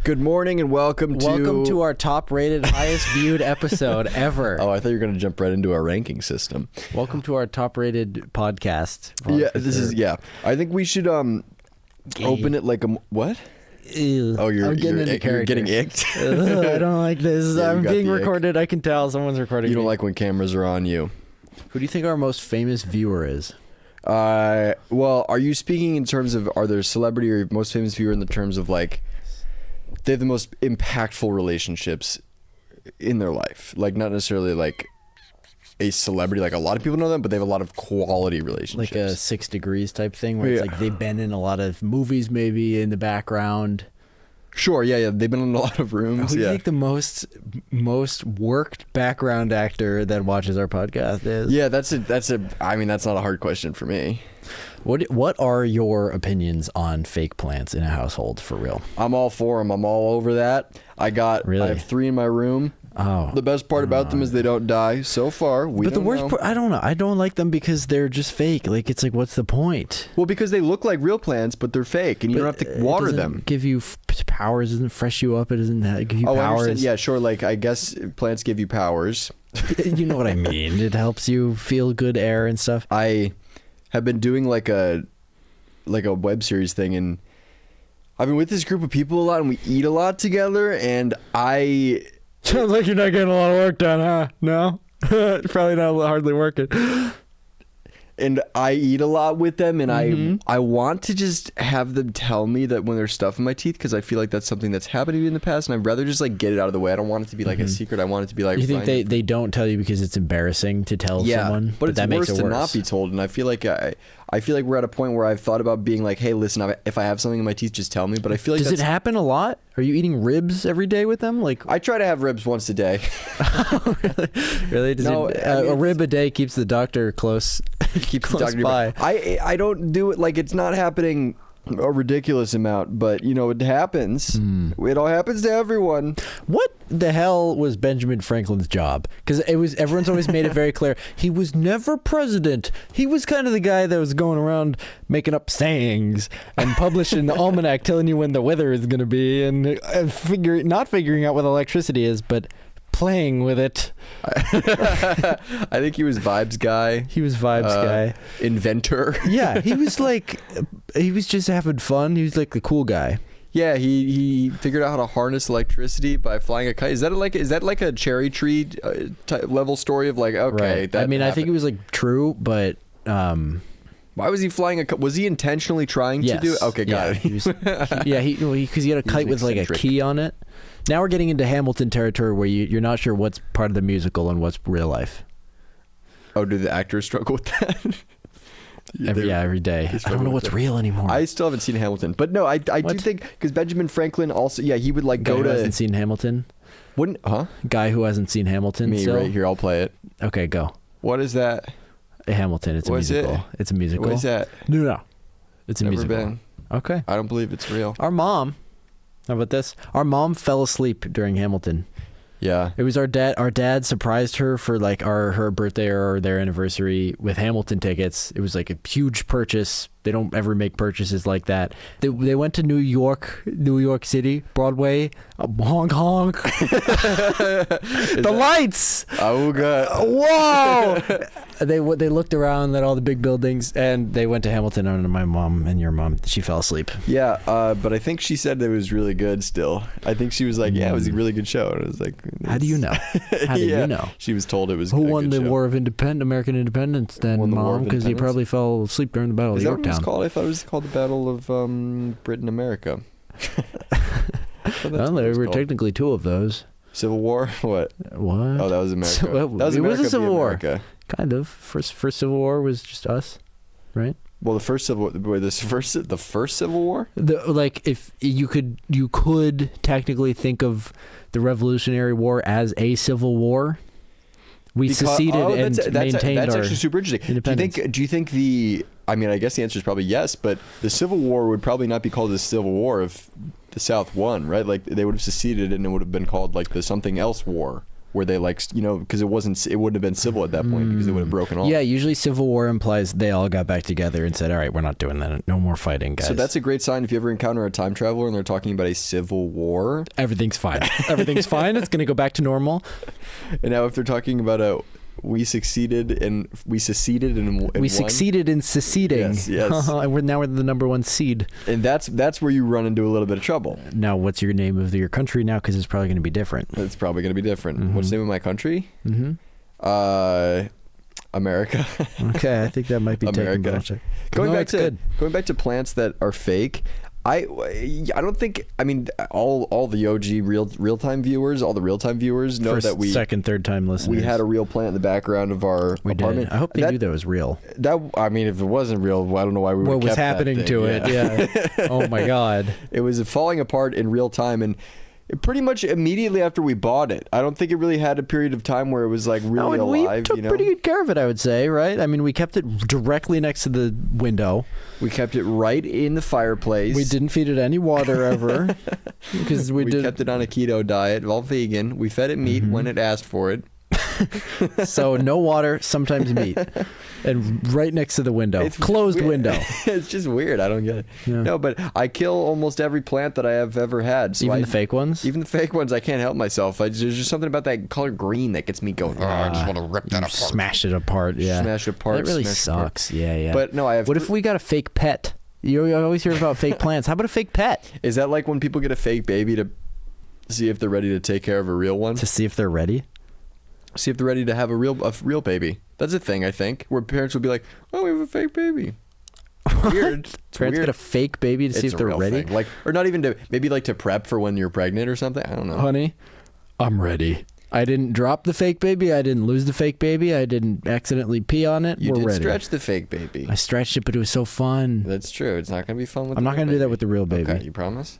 Good morning and welcome to our top-rated, highest-viewed episode ever. Oh, I thought you were going to jump right into our ranking system. Welcome to our top-rated podcast. Yeah, I think we should open it like a what? Ew. Oh, you're character. getting icked. I don't like this. Yeah, I'm got being the ick. recorded. I can tell someone's recording. You don't me. like when cameras are on you. Who do you think our most famous viewer is? Well, are you speaking in terms of are there celebrity or most famous viewer in the terms of like they have the most impactful relationships in their life? Like not necessarily like a celebrity, like a lot of people know them, but they have a lot of quality relationships. Like a 6 Degrees type thing where it's like they've been in a lot of movies maybe in the background. Sure, yeah. They've been in a lot of rooms. Who do you think the most worked background actor that watches our podcast is? Yeah, that's not a hard question for me. What are your opinions on fake plants in a household for real? I'm all for them. I'm all over that. I have 3 in my room. Oh. The best part about them is they don't die. So far, But the worst part, I don't know. I don't like them because they're just fake. Like, it's like, what's the point? Well, because they look like real plants, but they're fake, and you don't have to water them. Give you powers, doesn't fresh you up. It doesn't give you powers. I understand. Yeah, sure. Like, I guess plants give you powers. You know what I mean. It helps you feel good air and stuff. I have been doing like a web series thing, and I've been with this group of people a lot, and we eat a lot together, and Sounds like you're not getting a lot of work done, huh? No? Probably not hardly working. And I eat a lot with them, and I want to just have them tell me that when there's stuff in my teeth, because I feel like that's something that's happened to me in the past, and I'd rather just like get it out of the way. I don't want it to be like a secret. I want it to be like. You think they don't tell you because it's embarrassing to tell someone? But it's that worse makes it to not be told, and I feel like we're at a point where I've thought about being like, hey, listen, if I have something in my teeth, just tell me. But I feel like does it happen a lot? Are you eating ribs every day with them? Like I try to have ribs once a day. Really? No, a rib a day keeps the doctor close. Keeps close the doctor by. I don't do it like it's not happening a ridiculous amount, but it happens. It all happens to everyone. What the hell was Benjamin Franklin's job? Because everyone's always made it very clear he was never president. He was kind of the guy that was going around making up sayings and publishing the almanac telling you when the weather is going to be and not figuring out what electricity is, but playing with it. I think he was vibes guy. He was vibes guy. Inventor. Yeah, he was just having fun. He was like the cool guy. Yeah, he figured out how to harness electricity by flying a kite. Is that like a cherry tree level story of like, okay, right. that I mean, happened. I think it was like true, but why was he flying a kite? Was he intentionally trying to do it? Okay, got it. Because he had a kite with like a key on it. Now we're getting into Hamilton territory where you're not sure what's part of the musical and what's real life. Oh, do the actors struggle with that? Every day. I don't know what's real anymore. I still haven't seen Hamilton, but no, I do think because Benjamin Franklin also, he would like Guy go who to. hasn't seen Hamilton. Guy who hasn't seen Hamilton. Me right here. I'll play it. Okay, go. What is that? Hamilton. It's a musical. It's a musical. What is that? No. It's a Never musical. been. Okay. I don't believe it's real. Our mom. How about this? Our mom fell asleep during Hamilton. Yeah. It was our dad. Our dad surprised her for like her birthday or their anniversary with Hamilton tickets. It was like a huge purchase. They don't ever make purchases like that. They went to New York City, Broadway. Honk honk. The lights. Oh god. Whoa. They looked around at all the big buildings and they went to Hamilton. And my mom and your mom, she fell asleep. Yeah, but I think she said it was really good still. I think she was like, yeah, it was a really good show. And I was like, how do you know? How do you know? She was told it was Who a won good the show. War of American Independence then, Won the War Mom? of Because you Independence? probably fell asleep during the Battle of Is that what it Yorktown. was called? I thought it was called the Battle of Britain America. Well, there were technically 2 of those. Civil War? What? What? Oh, that was America. Well, that was it America was a Civil War. America. Kind of. First Civil War was just us, right? Well, the first Civil War, the first Civil War? If you could technically think of the Revolutionary War as a civil war. We seceded and maintained that's our actually super interesting. independence. Do you think I mean, I guess the answer is probably yes, but the Civil War would probably not be called the Civil War if the South won, right? Like they would have seceded and it would have been called like the something else war. where they like, because it wouldn't have been civil at that point because it would have broken off. Yeah, usually civil war implies they all got back together and said, all right, we're not doing that. No more fighting, guys. So that's a great sign if you ever encounter a time traveler and they're talking about a civil war. Everything's fine. Everything's fine. It's going to go back to normal. And now if they're talking about we succeeded in we succeeded in seceding. Yes. And we're the number 1 seed. And that's where you run into a little bit of trouble. Now, what's your name of your country now? Because it's probably going to be different. It's probably going to be different. What's the name of my country? America. Okay, I think that might be America. taken. Going back to plants that are fake. I don't think. I mean, all the OG real time viewers, all the real time viewers know First, that we second, third time listeners. We had a real plant in the background of our apartment. Did. I hope they knew that was real. I mean, if it wasn't real, I don't know why we. What would was kept happening to it? Yeah. Oh my God. It was falling apart in real time, and pretty much immediately after we bought it. I don't think it really had a period of time where it was like really alive. We took pretty good care of it, I would say, right? I mean, we kept it directly next to the window. We kept it right in the fireplace. We didn't feed it any water ever because we kept it on a keto diet, all vegan. We fed it meat when it asked for it. So no water, sometimes meat, and right next to the window, closed window. It's just weird. I don't get it. Yeah. No, but I kill almost every plant that I have ever had. So even the fake ones. Even the fake ones, I can't help myself. There's just something about that color green that gets me going. I just want to rip that apart. Smash it apart. Yeah. Smash it apart. That really sucks. Yeah. But no, I have. What if we got a fake pet? You always hear about fake plants. How about a fake pet? Is that like when people get a fake baby to see if they're ready to take care of a real one? To see if they're ready. See if they're ready to have a real baby. That's a thing, I think, where parents will be like, "Oh, we have a fake baby." Weird. Parents get a fake baby to see if they're ready, or not even to prep for when you're pregnant or something. I don't know. Honey, I'm ready. I didn't drop the fake baby. I didn't lose the fake baby. I didn't accidentally pee on it. You We're did ready. Stretch the fake baby. I stretched it, but it was so fun. That's true. It's not gonna be fun with. I'm not gonna do that with the real baby. Okay, you promise?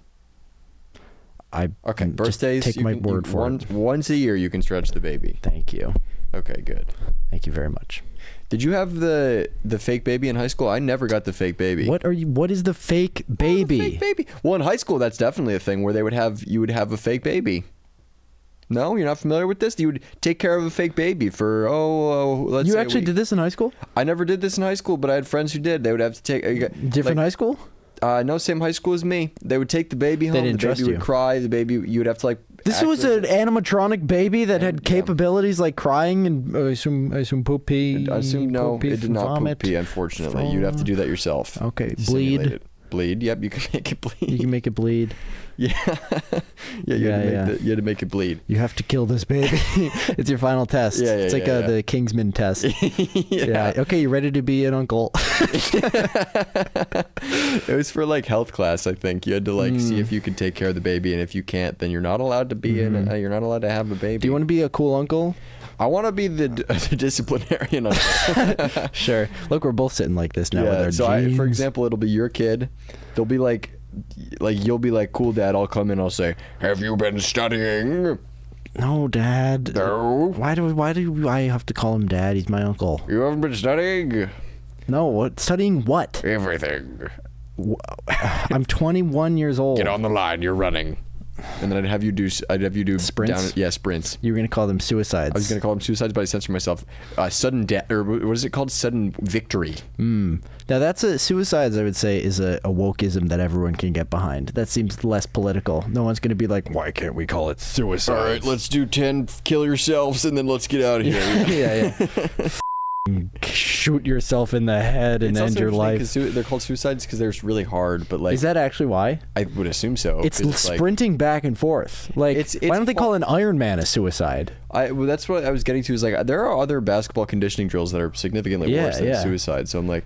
Okay, birthdays. Just take my word for it. Once a year, you can stretch the baby. Thank you. Okay, good. Thank you very much. Did you have the fake baby in high school? I never got the fake baby. What is the fake baby? Fake baby. Well, in high school, that's definitely a thing where you would have a fake baby. No, you're not familiar with this? You would take care of a fake baby for let's say you actually did this in high school? I never did this in high school, but I had friends who did. They would have to take different high school. No, same high school as me. They would take the baby home. They didn't trust the baby would cry. The baby, you would have to This was an animatronic baby that had capabilities like crying and I assume poop pee. I assume no, it did not poop pee. Unfortunately, you'd have to do that yourself. Okay, bleed. Yep, you can make it bleed. You can make it bleed. Yeah, you had to make it bleed. You have to kill this baby. It's your final test. It's like the Kingsman test. Yeah. Okay, you ready to be an uncle? It was for health class, I think. You had to see if you could take care of the baby, and if you can't, then you're not allowed to be you're not allowed to have a baby. Do you want to be a cool uncle? I want to be the disciplinarian uncle. Sure. Look, we're both sitting like this now with our jeans. For example, it'll be your kid. They'll be like you'll be like, "Cool, Dad." I'll come in. I'll say, "Have you been studying?" No, Dad. No. Why do I have to call him Dad? He's my uncle. You haven't been studying? No. What? Studying what? Everything. I'm 21 years old. Get on the line. You're running. And then I'd have you do sprints. Sprints. You were gonna call them suicides. I was gonna call them suicides, but I censored myself. Sudden death, or what is it called? Sudden victory. Now that's suicides. I would say is a wokeism that everyone can get behind. That seems less political. No one's gonna be like, why can't we call it suicide? All right, let's do 10 kill yourselves, and then let's get out of here. Yeah. Shoot yourself in the head and end your life. They're called suicides because they're really hard, but is that actually why? I would assume so. It's sprinting back and forth. Why don't they call an Iron Man a suicide? That's what I was getting to. Is there are other basketball conditioning drills that are significantly worse than suicide. So I'm like.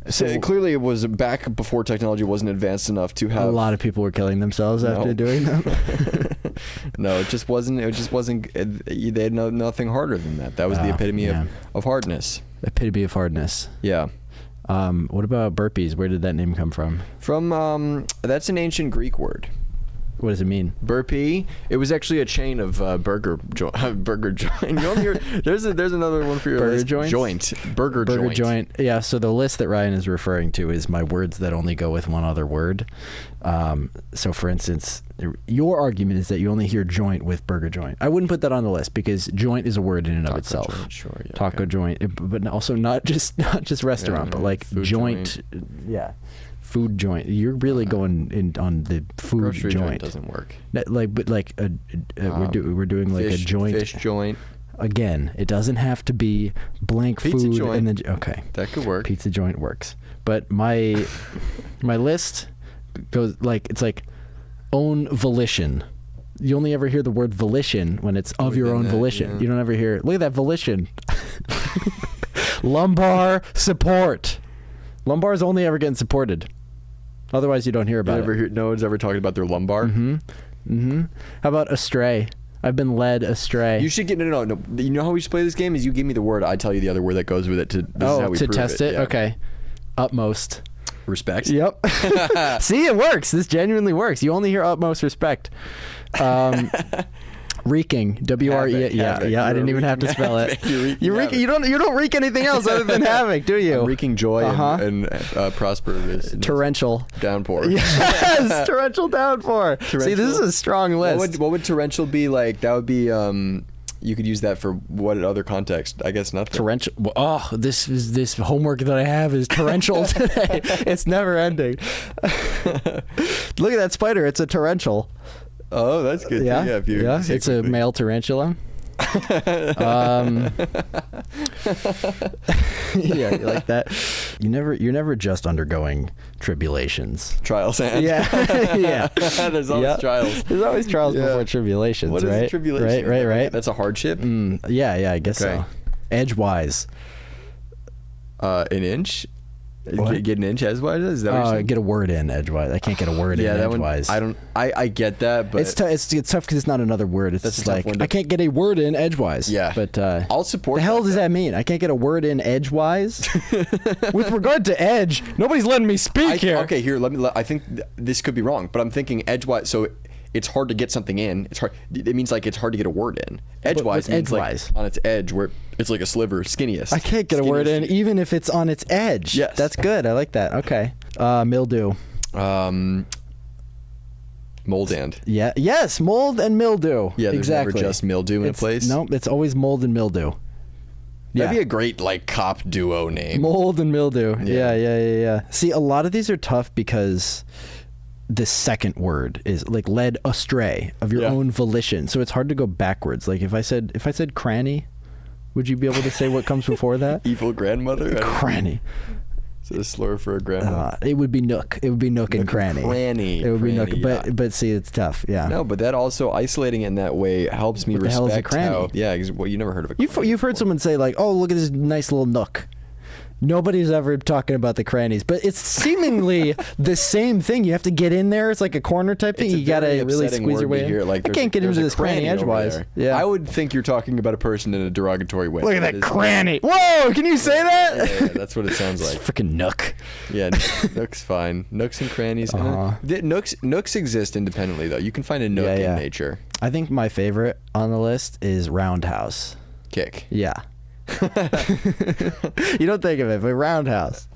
So clearly, it was back before technology wasn't advanced enough to have. A lot of people were killing themselves after doing that. No, it just wasn't. They had nothing harder than that. That was the epitome of hardness. Epitome of hardness. Yeah. What about burpees? Where did that name come from? From that's an ancient Greek word. What does it mean? Burpee. It was actually a chain of burger joint. You only hear, there's another one for your Burger list. joints? Joint. Burger joint. Yeah. So the list that Ryan is referring to is my words that only go with one other word. So for instance, your argument is that you only hear joint with burger joint. I wouldn't put that on the list because joint is a word in and of itself. Joint, sure, yeah, Taco joint, but also not just restaurant, but like food joint. Yeah. Food joint. You're really going in on the food grocery joint. doesn't work. We're doing like fish, a joint. Fish joint. Again, it doesn't have to be blank Pizza food joint. and then okay. That could work. Pizza joint works. But my list goes like it's like own volition. You only ever hear the word volition when it's of your own volition. Yeah. You don't ever hear look at that volition. Lumbar support. Lumbar is only ever getting supported. Otherwise, you don't hear about it. No one's ever talking about their lumbar. How about astray? I've been led astray. You should get no. You know how we should play this game is you give me the word, I tell you the other word that goes with it. This is how we to prove test it? Yeah. Okay. Utmost. Respect. Yep. See, it works. This genuinely works. You only hear utmost respect. Reeking. W-R-E. Yeah. I didn't even have to spell it. You don't reek anything else other than havoc, do you? I'm wreaking joy and prosperous. Torrential Downpour. Yes, torrential downpour. See, this is a strong list. What would torrential be like? That would be you could use that for what other context? I guess nothing. Torrential. Oh, this homework that I have is torrential today. It's never ending. Look at that spider. It's a torrential. Oh, that's good. Yeah, yeah. It's a male tarantula. Yeah, you like that. You're never just undergoing tribulations. Trials and yeah. There's always trials. There's always trials before tribulations. What is right? a tribulation? Right. That's a hardship. Yeah, I guess so. Edgewise. An inch. What? Get an inch edgewise? Is that what you're saying? Get a word in edgewise. I can't get a word in edgewise. I get that, but it's tough because it's not another word. It's That's a just tough like one to- I can't get a word in edgewise. Yeah. But I'll support. the hell does that mean? I can't get a word in edgewise. With regard to edge, nobody's letting me speak here. Okay, here. I think this could be wrong, but I'm thinking edgewise. So it's hard to get something in. It's hard. It means like it's hard to get a word in. Edgewise means edgewise? like on its edge where it's like a sliver, skinniest. I can't get a word in even if it's on its edge. Yes. That's good. I like that. Okay. Mildew. Mold and. Yeah. Yes. Mold and mildew. Yeah. There's exactly. never just mildew in a place. No, it's always mold and mildew. That'd be a great like cop duo name. Mold and mildew. Yeah. Yeah. See, a lot of these are tough because the second word is like led astray of your own volition. So it's hard to go backwards. Like if I said cranny, would you be able to say what comes before that? Evil grandmother. Cranny. Is it a slur for a grandma? It would be nook. It would be nook and cranny. Cranny. It would be cranny, nook. But see, it's tough. Yeah. No, but that also isolating it in that way helps me What the respect hell is a cranny? Well, you never heard of a cranny. You've heard someone say like, "Oh, look at this nice little nook." Nobody's ever talking about the crannies, but it's seemingly the same thing. You have to get in there. It's like a corner type thing. It's a You gotta very really upsetting squeeze your word way to in. hear, like, I can't get there's into a this cranny over edgewise. there. Yeah. I would think you're talking about a person in a derogatory way. Look at that is- cranny. Whoa! Can you say that? Yeah, that's what it sounds like. Freaking nook. Yeah, Nook's fine. Nooks and crannies. Nooks exist independently though. You can find a nook in nature. I think my favorite on the list is roundhouse. Kick. Yeah. You don't think of it, but roundhouse.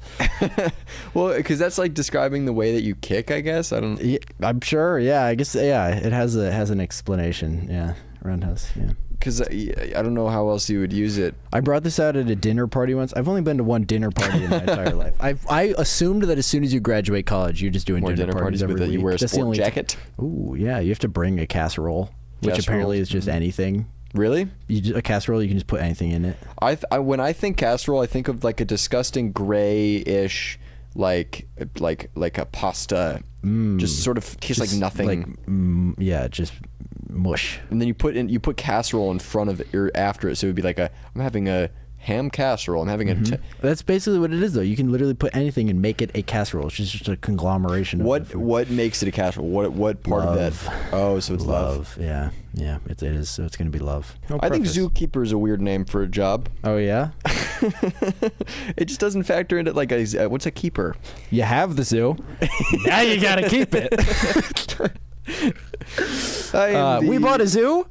Well, because that's like describing the way that you kick, I guess. I don't. Yeah, I'm sure. Yeah, I guess. Yeah, it has an explanation. Yeah, roundhouse. Yeah. Because I don't know how else you would use it. I brought this out at a dinner party once. I've only been to one dinner party in my entire life. I assumed that as soon as you graduate college, you're just doing More dinner parties every with that you week. wear a That's the sport only jacket. Ooh, yeah. You have to bring a casserole, which apparently is just anything. Really? A casserole, you can just put anything in it. When I think casserole, I think of like a disgusting grayish, like a pasta, just sort of tastes like nothing. Yeah, just mush. And then you put casserole in front of it or after it, so it would be like I'm having a ham casserole. I'm having a. That's basically what it is, though. You can literally put anything and make it a casserole. It's just a conglomeration of what makes it a casserole? What part Love. of that? Oh, so it's love. Yeah, it is. So it's gonna be love. No I think preface. zookeeper is a weird name for a job. Oh yeah. It just doesn't factor into like what's a keeper? You have the zoo. Now you gotta keep it. We bought a zoo.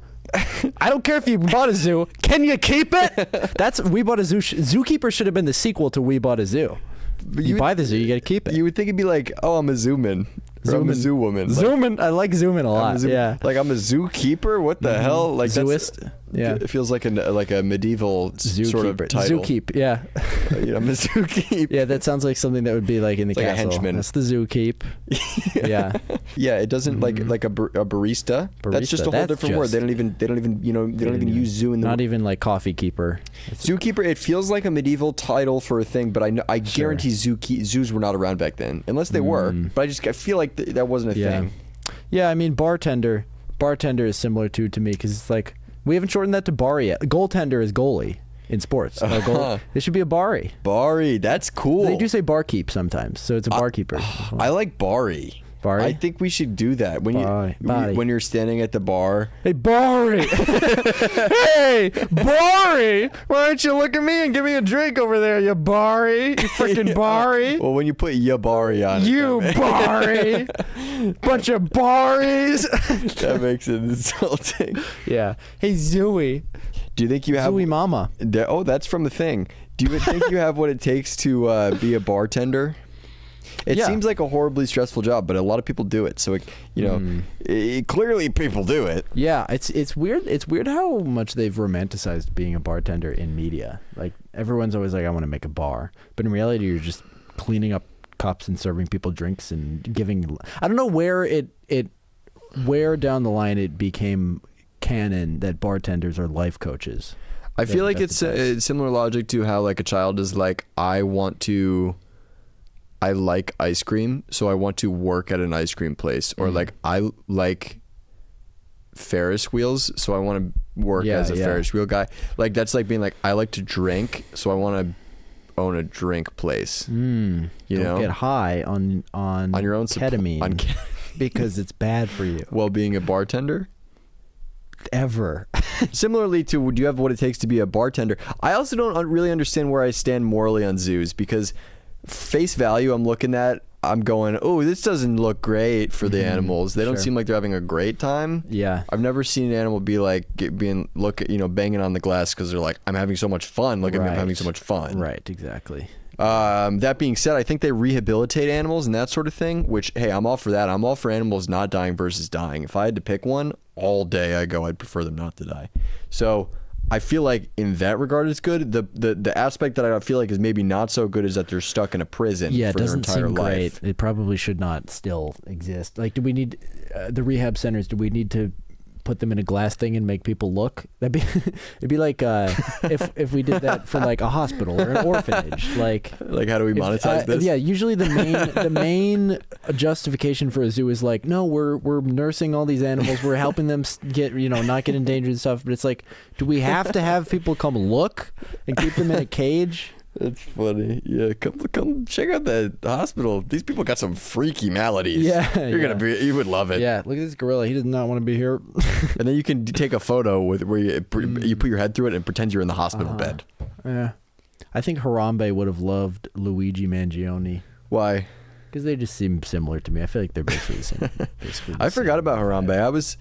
I don't care if you bought a zoo. Can you keep it? That's We Bought a Zoo. Zookeeper should have been the sequel to We Bought a Zoo. You buy the zoo, you got to keep it. You would think it'd be like, oh, I'm a zooman. Or I'm a zoo woman. Zoomin. I like zoomin a lot. Yeah. Like I'm a zookeeper. What the hell? Like Zooist. Yeah. It feels like a medieval sort of title. Zookeep. Yeah. I'm a zookeep. Yeah, that sounds like something that would be like in the It's like a castle. henchman. That's the zookeep. Yeah. Yeah. It doesn't like a barista. That's just a whole different word. They don't even use zoo in the Not even like coffee keeper. Zookeeper. It feels like a medieval title for a thing, but I guarantee zoos were not around back then, unless they were. But I feel like that wasn't a thing. Yeah, I mean bartender is similar to me because it's like we haven't shortened that to bar yet. Goaltender is goalie in sports. It should be a bari. Bari, that's cool. They do say barkeep sometimes, so it's a barkeeper. I like bari. Bari? I think we should do that Bari. when you're standing at the bar. Hey, Bari! Hey, Bari! Why don't you look at me and give me a drink over there, you Bari? You freaking Bari! Well, when you put ya Bari on it, You Bari! Bunch of Baris! that makes it insulting. Yeah. Hey, Zooey. Do you think you have Zooey Mama? Oh, that's from the thing. Do you think you have what it takes to be a bartender? It seems like a horribly stressful job, but a lot of people do it. So, clearly people do it. Yeah, it's weird. It's weird how much they've romanticized being a bartender in media. Like everyone's always like, I want to make a bar, but in reality, you're just cleaning up cups and serving people drinks and giving. I don't know where down the line it became canon that bartenders are life coaches. I feel like it's a similar logic to how like a child is like, I like ice cream, so I want to work at an ice cream place. Or like, I like Ferris wheels, so I want to work as a Ferris wheel guy. Like, that's like being like, I like to drink, so I want to own a drink place. Don't get high on your own ketamine because it's bad for you. Well, being a bartender? Ever. Similarly to, do you have what it takes to be a bartender? I also don't really understand where I stand morally on zoos, because face value, I'm looking at, I'm going, oh, this doesn't look great for the animals. They don't seem like they're having a great time. Yeah. I've never seen an animal be like, banging on the glass because they're like, I'm having so much fun. Look at me, I'm having so much fun. Right, exactly. That being said, I think they rehabilitate animals and that sort of thing, which, hey, I'm all for that. I'm all for animals not dying versus dying. If I had to pick one, all day I'd prefer them not to die. So I feel like in that regard it's good. The aspect that I feel like is maybe not so good is that they're stuck in a prison for their entire life. Great. It probably should not still exist. Like, do we need the rehab centers? Do we need to put them in a glass thing and make people look? It'd be like if we did that for like a hospital or an orphanage. Like how do we monetize this? Yeah, usually the main justification for a zoo is like, no, we're nursing all these animals, we're helping them get not get endangered and stuff. But it's like, do we have to have people come look and keep them in a cage? That's funny. Yeah, come check out the hospital. These people got some freaky maladies. Yeah, you would love it. Yeah, look at this gorilla. He does not want to be here. And then you can take a photo where you put your head through it and pretend you're in the hospital bed. Yeah, I think Harambe would have loved Luigi Mangione. Why? Because they just seem similar to me. I feel like they're basically the same. I forgot about Harambe.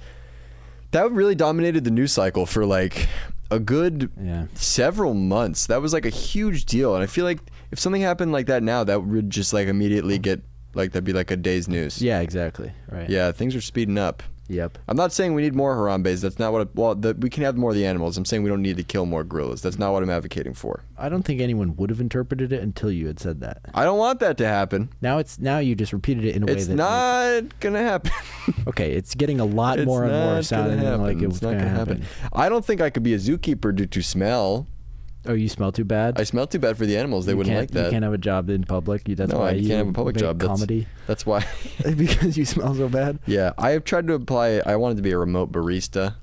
That really dominated the news cycle for like a good several months. That was like a huge deal, and I feel like if something happened like that now, that would just like immediately get like, that'd be like a day's news. Yeah, exactly. Right. Yeah, things are speeding up. Yep. I'm not saying we need more Harambes. That's not what. We can have more of the animals. I'm saying we don't need to kill more gorillas. That's not what I'm advocating for. I don't think anyone would have interpreted it until you had said that. I don't want that to happen. Now you just repeated it in a way that it's not gonna happen. Okay, it's getting a lot more and more sounding like it was gonna happen. I don't think I could be a zookeeper due to smell. Oh, you smell too bad? I smell too bad for the animals. They wouldn't like that. You can't have a job in public. That's why you can't have a public job. Comedy. That's why. Because you smell so bad? Yeah. I have tried to apply. I wanted to be a remote barista.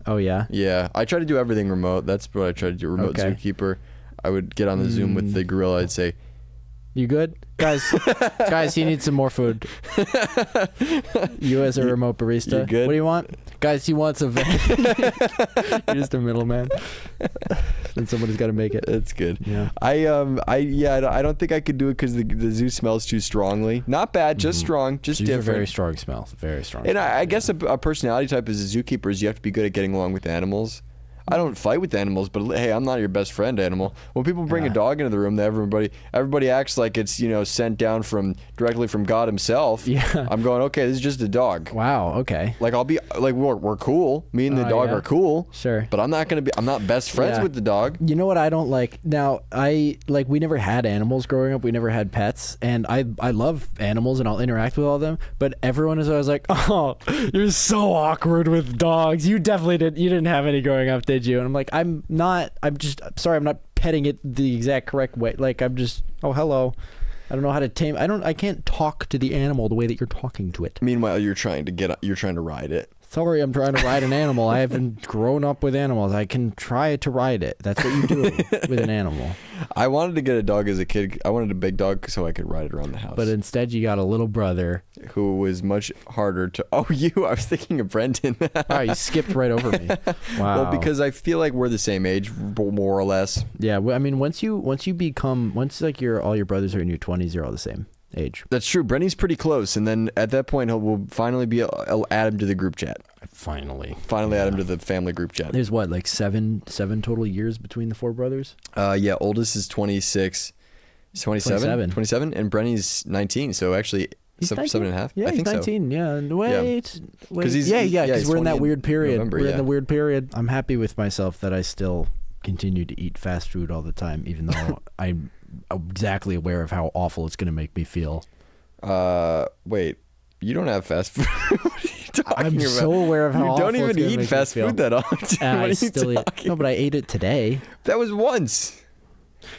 Oh, yeah? Yeah. I tried to do everything remote. That's what I tried to do. Remote zookeeper. I would get on the Zoom with the gorilla. I'd say, you good? Guys, he needs some more food. You as a remote barista. You good? What do you want? Guys, he wants a You're just a middleman. then somebody's got to make it. That's good. Yeah. I don't think I could do it because the zoo smells too strongly. Not bad, just strong, just Zoos are different. very strong smell. Very strong. And smell, I guess a personality type as a zookeeper is you have to be good at getting along with animals. I don't fight with animals, but hey, I'm not your best friend animal. When people bring a dog into the room, everybody acts like it's sent down directly from God himself. Yeah. I'm going, okay, this is just a dog. Wow. Okay. Like I'll be like we're cool. Me and the dog yeah. are cool. Sure. But I'm not best friends Yeah. with the dog. You know what I don't like? Now, we never had animals growing up. We never had pets. And I love animals and I'll interact with all of them. But everyone is always like, oh, you're so awkward with dogs. You didn't have any growing up, did you? And I'm like, I'm sorry, I'm not petting it the exact correct way. Like, I'm just, oh, hello. I don't know how to tame. I can't talk to the animal the way that you're talking to it. Meanwhile, you're trying to ride it. Sorry, I'm trying to ride an animal. I haven't grown up with animals. I can try to ride it. That's what you do with an animal. I wanted to get a dog as a kid. I wanted a big dog so I could ride it around the house. But instead, you got a little brother. Who was much harder to... Oh, you! I was thinking of Brendan. Wow, you skipped right over me. Wow. Well, because I feel like we're the same age, more or less. Yeah, I mean, once like all your brothers are in your 20s, you're all the same age. That's true. Brenny's pretty close, and then at that point, we'll finally I'll add him to the group chat. Finally add him to the family group chat. There's what, like seven total years between the four brothers? Yeah, oldest is 26. He's 27, and Brenny's 19. So actually, He's 7.5. Yeah, I think he's 19. so. Yeah, wait. Because Because he's we're in 20 that weird period. November, we're yeah. in the weird period. I'm happy with myself that I still continue to eat fast food all the time, even though I'm exactly aware of how awful it's going to make me feel. Wait, you don't have fast food? What are you talking I'm about? so aware of how you awful don't it's even gonna eat make fast me feel. food that often. I What are you still eat. talking? No, but I ate it today. That was once.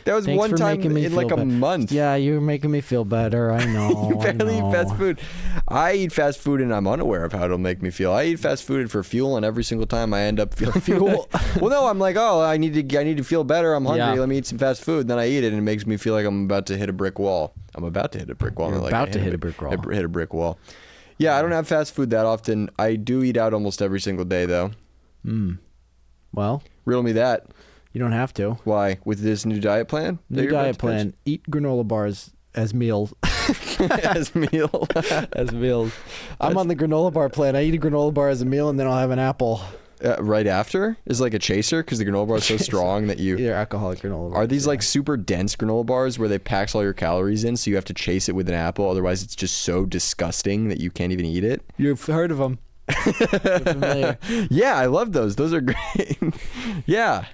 That was Thanks one for time making me in feel like a better. month. Yeah, you're making me feel better. I know. You barely I eat know. fast food. I eat fast food and I'm unaware of how it'll make me feel. I eat fast food for fuel, and every single time I end up feeling fuel? Well, no, I'm like, oh, I need to feel better. I'm hungry. Yeah. Let me eat some fast food. Then I eat it, and it makes me feel like I'm about to hit a brick wall. I'm about to hit a brick wall. You're I'm like, about to hit a brick wall. Hit a brick wall. Yeah, I don't have fast food that often. I do eat out almost every single day, though. Well, Riddle me that. you don't have to. Why? With this new diet plan? that New you're about diet to plan. Eat granola bars as meals. pitch? As meal. As meals. I'm on the granola bar plan. I eat a granola bar as a meal, and then I'll have an apple. Right after is like a chaser because the granola bar is so strong that you. Either alcoholic granola bars. Are these like super dense granola bars where they packs all your calories in, so you have to chase it with an apple? Otherwise, it's just so disgusting that you can't even eat it. You've heard of them. You're familiar. Yeah, I love those. Those are great. Yeah.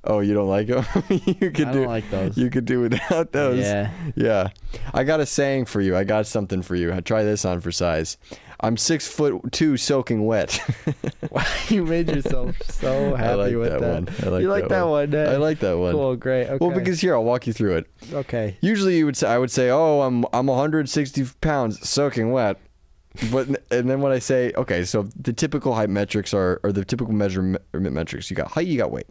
Oh, you don't like them? You could I do. don't like those. You could do without those. Yeah. Yeah. I got a saying for you. I got something for you. Try this on for size. I'm 6'2" soaking wet. You made yourself so happy I like with that that. one. I like you like that one? I like that one. Cool, great. Okay. Well, because here I'll walk you through it. Okay. Usually I would say, oh, I'm 160 pounds soaking wet. And then when I say, okay, so the typical height metrics or the typical measurement metrics, you got height, you got weight.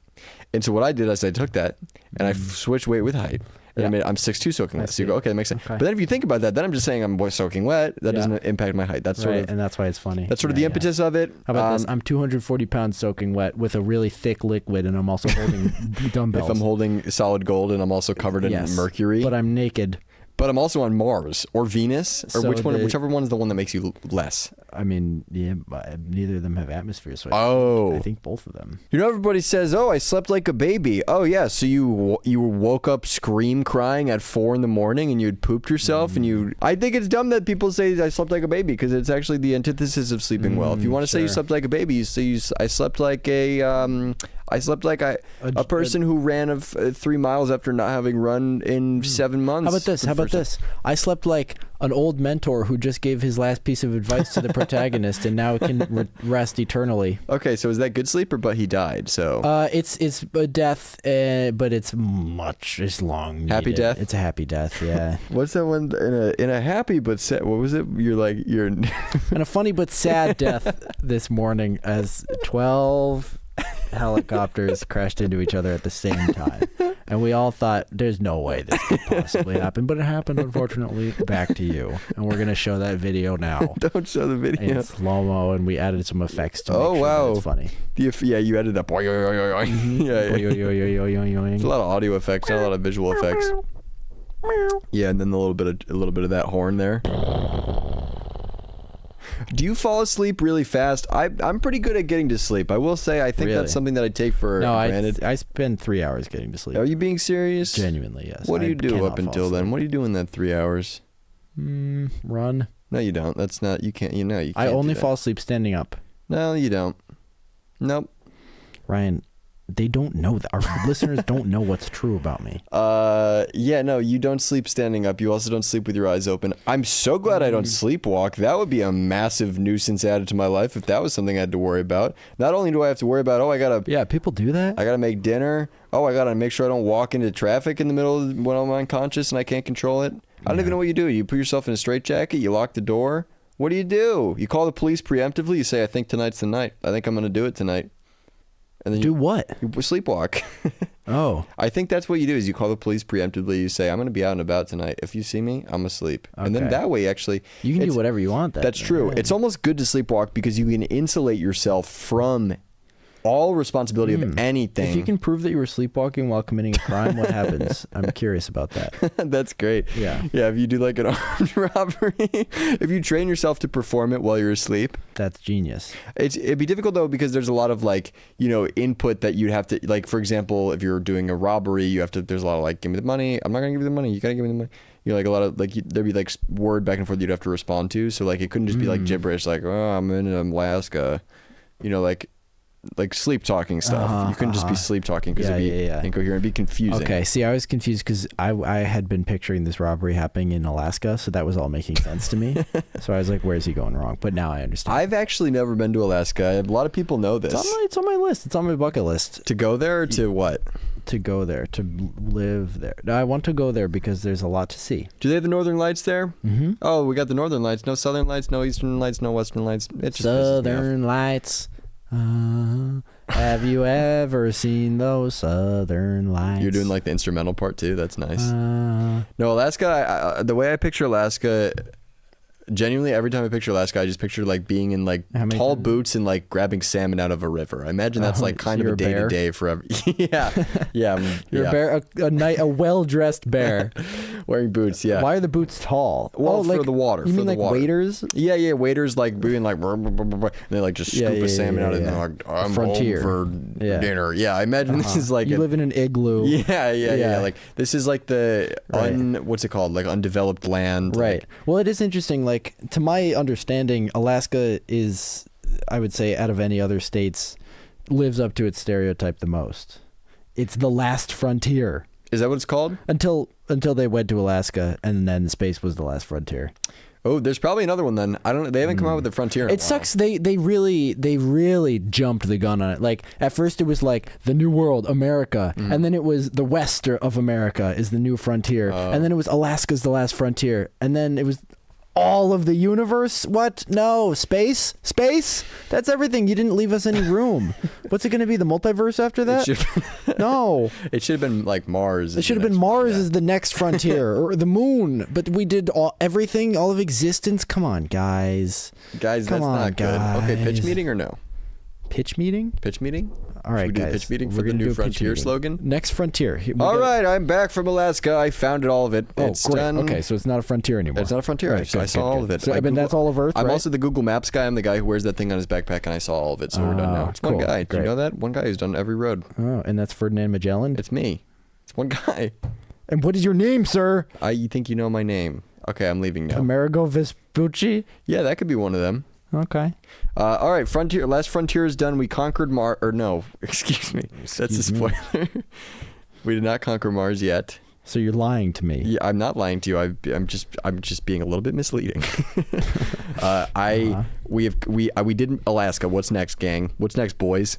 And so what I did is I took that and I switched weight with height. And Yeah. I made I'm 6'2" soaking wet. So you go, okay, that makes sense. Okay. But then if you think about that, then I'm just saying I'm soaking wet. That Yeah. doesn't impact my height. That's sort Right, of and that's why it's funny. that's sort of the impetus of it. How about this? I'm 240 pounds soaking wet with a really thick liquid, and I'm also holding dumbbells. If I'm holding solid gold and I'm also covered in Yes, mercury. but I'm naked. But I'm also on Mars or Venus or So whichever one is the one that makes you less. I mean, yeah, but neither of them have atmosphere, so Oh. I think both of them. You know, everybody says, "Oh, I slept like a baby." Oh, yeah. So you woke up crying at 4 a.m. and you'd pooped yourself, and you. I think it's dumb that people say I slept like a baby because it's actually the antithesis of sleeping well. If you want to say you sure. slept like a baby, you say I slept like I slept like a person who ran 3 miles after not having run in 7 months. How about this? How about this? I slept like an old mentor who just gave his last piece of advice to the protagonist and now can rest eternally. Okay, so is that good sleep or but he died? So It's a death, but it's long. Happy needed. death? It's a happy death. Yeah. what's that one in a happy but sad? What was it? You're And a funny but sad death this morning as 12 helicopters crashed into each other at the same time. And we all thought, there's no way this could possibly happen. But it happened, unfortunately. Back to you. And we're going to show that video now. Don't show the video. In slow-mo, and we added some effects to make Oh, sure wow. that it's funny. Yeah, you added up. Yeah, There's a lot of audio effects, not a lot of visual effects. Yeah, and then a little bit of that horn there. Do you fall asleep really fast? I'm pretty good at getting to sleep. I will say, I think Really? that's something that I take for granted. I spend 3 hours getting to sleep. Are you being serious? Genuinely, yes. What do I you do cannot up fall until then? asleep. What do you do in that 3 hours? Run. No, you don't. That's not. You can't. You can't. I only do that. fall asleep standing up. No, you don't. Nope. Ryan, they don't know that. Our listeners don't know what's true about me. Yeah, no, you don't sleep standing up. You also don't sleep with your eyes open. I'm so glad I don't sleepwalk. That would be a massive nuisance added to my life if that was something I had to worry about. Not only do I have to worry about, Yeah, people do that. I gotta make dinner. Oh, I gotta make sure I don't walk into traffic in the middle when I'm unconscious and I can't control it. I don't even know what you do. You put yourself in a straitjacket. You lock the door. What do? You call the police preemptively. You say, "I think tonight's the night. I think I'm gonna do it tonight." And then Do what? you sleepwalk. Oh, I think that's what you do is you call the police preemptively. You say, I'm going to be out and about tonight. If you see me, I'm asleep. And then Okay. that way, actually... you can do whatever you want. That's true. Right. It's almost good to sleepwalk because you can insulate yourself from all responsibility of anything. If you can prove that you were sleepwalking while committing a crime, what happens? I'm curious about that. That's great. Yeah. Yeah, if you do like an armed robbery, if you train yourself to perform it while you're asleep, That's genius. it'd be difficult though because there's a lot of like, input that you'd have to, like, for example, if you're doing a robbery, there's a lot of like, give me the money. I'm not going to give you the money. You got to give me the money. Like a lot of like, there'd be like word back and forth you'd have to respond to. So like, it couldn't just be like gibberish, like, oh, I'm in Alaska, like sleep talking stuff. You couldn't just be sleep talking because it'd be incoherent, it'd be confusing. Okay, see, I was confused because I had been picturing this robbery happening in Alaska, so that was all making sense to me. So I was like, where's he going wrong? But now I understand. I've actually never been to Alaska. A lot of people know this. It's on my list. It's on my bucket list To go there or to what? to go there, to live there. No, I want to go there because there's a lot to see. Do they have the Northern Lights there? Mm-hmm. Oh, we got the Northern Lights. No Southern Lights, no Eastern Lights, no Western Lights. It just pisses me off. Southern Lights. Have you ever seen those Southern Lights? You're doing like the instrumental part too. That's nice. No, Alaska. The way I picture Alaska, genuinely, every time I picture Alaska, I just picture like being in like tall boots and like grabbing salmon out of a river. I imagine that's like kind of a day to day forever. Yeah. You're a bear, a well-dressed bear. Wearing boots. Yeah. Why are the boots tall? Well, for the water. You for mean the like water. waiters? Yeah. Waiters like being like, and they like just scoop a salmon out and they're like, I'm Frontier. home for dinner. Yeah. I imagine this is like you live in an igloo. Yeah. Like this is like the what's it called? Like undeveloped land. Right. Like, Well, it is interesting. Like, to my understanding, Alaska is, I would say, out of any other states, lives up to its stereotype the most. It's the last frontier. is that what it's called? Until they went to Alaska, and then space was the last frontier. Oh, there's probably another one then. I don't know. They haven't come out with the frontier. In a It while. sucks. They really jumped the gun on it. Like, at first it was like the New World, America, and then it was the West of America is the new frontier, and then it was Alaska's the last frontier, and then it was all of the universe. What? No, space. That's everything. You didn't leave us any room. What's it going to be? The multiverse after that? No. It should have been like Mars. It should have been Mars as the next frontier, or the moon. But we did everything, all of existence. Come on, guys. Guys, Come that's on, not good. Okay, pitch guys. meeting or no? Pitch meeting? Pitch meeting? All right, Should we do guys. the pitch meeting We're for the gonna do new a pitch frontier meeting. slogan? Next frontier. All right, I'm back from Alaska. I founded all of it. Oh, It's great. done. Okay, so it's not a frontier anymore. It's not a frontier. Right, I good, saw all good. of it. So, I mean, that's all of Earth, I'm right? also the Google Maps guy. I'm the guy who wears that thing on his backpack, and I saw all of it. So we're done now. It's one cool. guy. Do you Great. know that? One guy who's done every road. Oh, and that's Ferdinand Magellan? It's me. It's one guy. And what is your name, sir? You think you know my name? Okay, I'm leaving now. Amerigo Vespucci? Yeah, that could be one of them. Okay. All right, frontier. Last frontier is done. We conquered Mars. Or no, excuse me. That's a spoiler. We did not conquer Mars yet. So you're lying to me. Yeah, I'm not lying to you. I'm just being a little bit misleading. We did Alaska. What's next, gang? What's next, boys?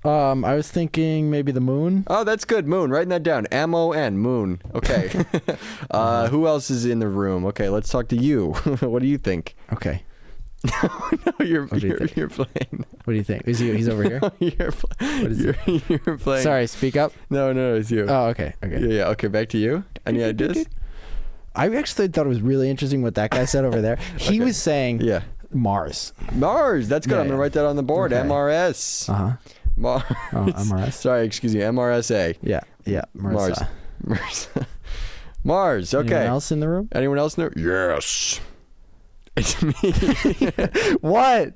I was thinking maybe the moon. Oh, that's good. Moon. Writing that down. M-O-N. Moon. Okay. Who else is in the room? Okay, let's talk to you. What do you think? Okay. No, you're What do you think? you're playing. What do you think? He's over here? What is you're playing. Sorry, speak up. No, it's you. Oh, okay. Okay. Yeah. Okay, back to you. Any ideas? I actually thought it was really interesting what that guy said over there. He was saying Yeah. Mars. Mars. That's good. Yeah, I'm gonna yeah. write that on the board. Okay. MRS. Uh-huh. Mars. Oh, MRS. Sorry, excuse me. MRSA. Yeah. Yeah. Mars. Marsa. Mars. Mars. Okay. Anyone else in the room? Anyone else know? Yes. It's me. What?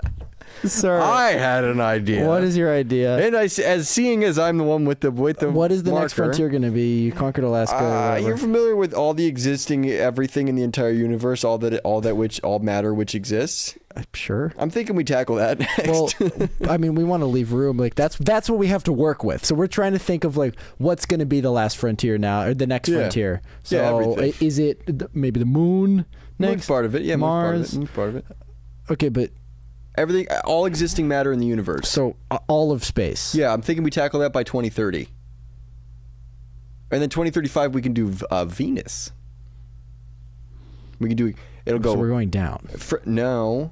Sir. I had an idea. What is your idea? And seeing as I'm the one with the What is the next marker, frontier going to be? You conquered Alaska. Or whatever. You're familiar with all the existing everything in the entire universe, all matter which exists. Sure. I'm thinking we tackle that next. Well, I mean, we want to leave room. Like that's what we have to work with. So we're trying to think of like what's going to be the last frontier now, or the next Yeah. frontier. Yeah, So everything. is it maybe the moon Moon's next? part of it. Yeah, Mars. Moon's part of it. Okay, but Everything, all existing matter in the universe. so all of space. Yeah, I'm thinking we tackle that by 2030. And then 2035 we can do Venus. We can do it'll go So we're going down. no,